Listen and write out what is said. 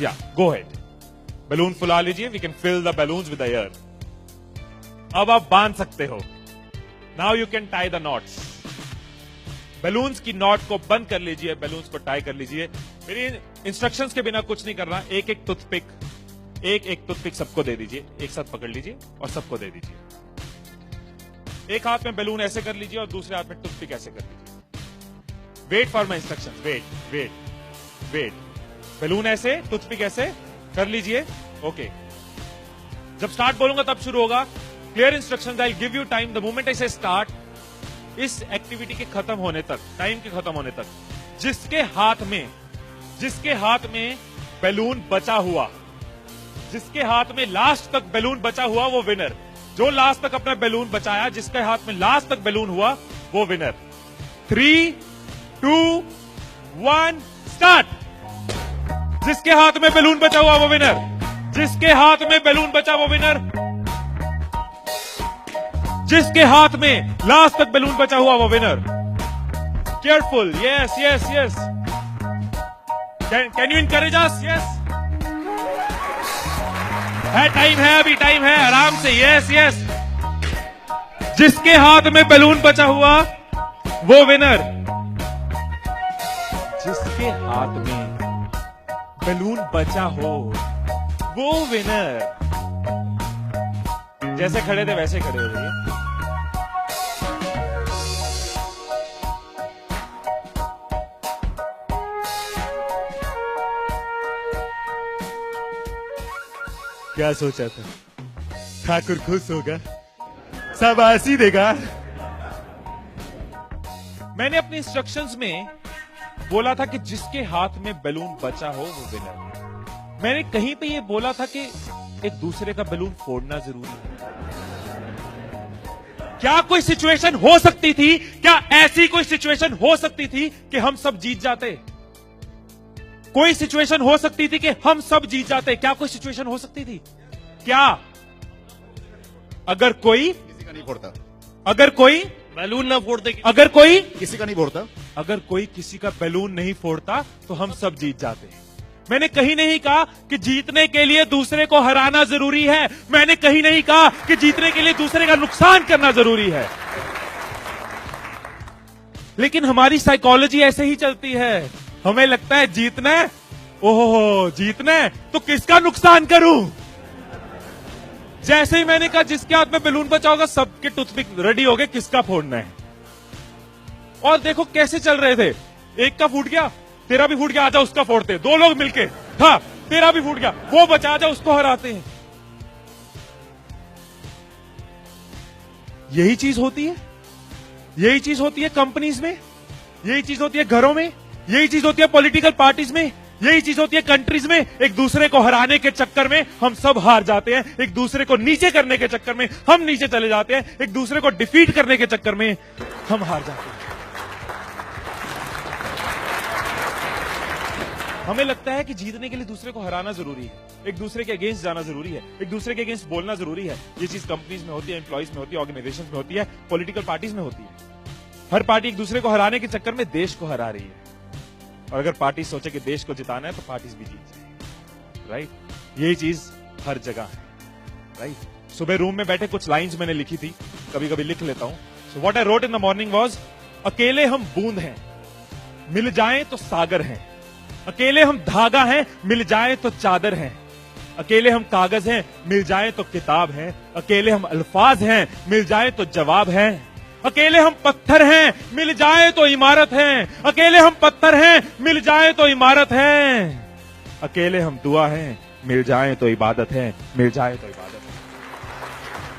या गो head, balloon फुला लीजिए, we can fill the balloons with the air. अब आप बांध सकते हो। Now you can tie the knots. Balloons की नॉट को बंद कर लीजिए, बैलून्स को टाई कर लीजिए। मेरी इंस्ट्रक्शंस के बिना कुछ नहीं करना। एक एक टूथपिक सबको दे दीजिए, एक साथ पकड़ लीजिए और सबको दे दीजिए। एक हाथ में बैलून ऐसे कर लीजिए और दूसरे हाथ में टूथपिक ऐसे कर लीजिए। Wait for my instructions, wait. Balloon ऐसे, टूथपिक ऐसे कर लीजिए। ओके, जब स्टार्ट बोलूंगा तब शुरू होगा। Clear instructions, I will give you time. The moment I से स्टार्ट, इस एक्टिविटी के खत्म होने तक, टाइम के खत्म होने तक, जिसके हाथ में बैलून बचा हुआ, जिसके हाथ में लास्ट तक बैलून बचा हुआ, वो विनर। जो लास्ट तक अपना बैलून बचाया, जिसके हाथ में लास्ट तक बैलून हुआ, वो विनर। 3, 2, 1 स्टार्ट। जिसके हाथ में बैलून बचा हुआ वो विनर, जिसके हाथ में बैलून बचा वो विनर, जिसके हाथ में लास्ट तक बैलून बचा हुआ वो winner. Careful, yes. Can you encourage us? Yes, है, टाइम है, अभी टाइम है, आराम से। यस। जिसके हाथ में बैलून बचा हुआ वो विनर, जिसके हाथ में बैलून बचा हो वो विनर। जैसे खड़े थे वैसे खड़े हो जाइए। क्या सोचा था? ठाकुर खुश होगा, शाबाशी देगा। मैंने अपने इंस्ट्रक्शंस में बोला था कि जिसके हाथ में बैलून बचा हो वो विनर। मैंने कहीं पे ये बोला था कि एक दूसरे का बैलून फोड़ना जरूरी है। क्या कोई सिचुएशन हो सकती थी, क्या ऐसी कोई सिचुएशन हो सकती थी कि हम सब जीत जाते? कोई सिचुएशन हो सकती थी कि हम सब जीत जाते? क्या कोई सिचुएशन हो सकती थी? क्या? अगर कोई किसी का नहीं फोड़ता, अगर कोई बैलून ना फोड़ते, अगर कोई किसी का नहीं फोड़ता, अगर कोई किसी का बैलून नहीं फोड़ता तो हम सब जीत जाते। मैंने कहीं नहीं कहा कि जीतने के लिए दूसरे को हराना जरूरी है। मैंने कहीं नहीं कहा कि जीतने के लिए दूसरे का नुकसान करना जरूरी है। लेकिन हमारी साइकोलॉजी ऐसे ही चलती है। हमें लगता है जीतना है, ओहो जीतना है तो किसका नुकसान करूं। जैसे ही मैंने कहा जिसके हाथ में बैलून बचा होगा, सबके टूथपिक रेडी हो गए, किसका फोड़ना है। और देखो कैसे चल रहे थे। एक का फूट गया, तेरा भी फूट गया, आजा उसका फोड़ते। दो लोग मिलके, हाँ तेरा भी फूट गया, वो बचा, आजा उसको हराते हैं। यही चीज होती है, यही चीज होती है कंपनीज में, यही चीज होती है घरों में, यही चीज होती है पॉलिटिकल पार्टीज में, यही चीज होती है कंट्रीज में। एक दूसरे को हराने के चक्कर में हम सब हार जाते हैं। एक दूसरे को नीचे करने के चक्कर में हम नीचे चले जाते हैं। एक दूसरे को डिफीट करने के चक्कर में हम हार जाते हैं। हमें लगता है कि जीतने के लिए दूसरे को हराना जरूरी है, एक दूसरे के अगेंस्ट जाना जरूरी है, एक दूसरे के अगेंस्ट बोलना जरूरी है। ये चीज कंपनीज में होती है, एम्प्लॉइज में होती है, ऑर्गेनाइजेशन में होती है, पॉलिटिकल पार्टीज में होती है। हर पार्टी एक दूसरे को हराने के चक्कर में देश को हरा रही है। और अगर पार्टी सोचे कि देश को जिताना है तो पार्टीज भी जीत जाएंगी, राइट। यही चीज हर जगह है, राइट। सुबह रूम में बैठे कुछ लाइंस मैंने लिखी थी, कभी कभी लिख लेता हूं। So what I wrote in the morning was, अकेले हम बूंद हैं, मिल जाएं तो सागर हैं। अकेले हम धागा हैं, मिल जाए तो चादर हैं। अकेले हम कागज हैं, मिल जाए तो किताब हैं। अकेले हम अल्फाज हैं, मिल जाए तो जवाब हैं। अकेले हम पत्थर हैं, मिल जाए तो इमारत हैं। अकेले हम पत्थर हैं, मिल जाए तो इमारत हैं। अकेले हम दुआ हैं, मिल जाए तो इबादत है, मिल जाए तो इबादत है।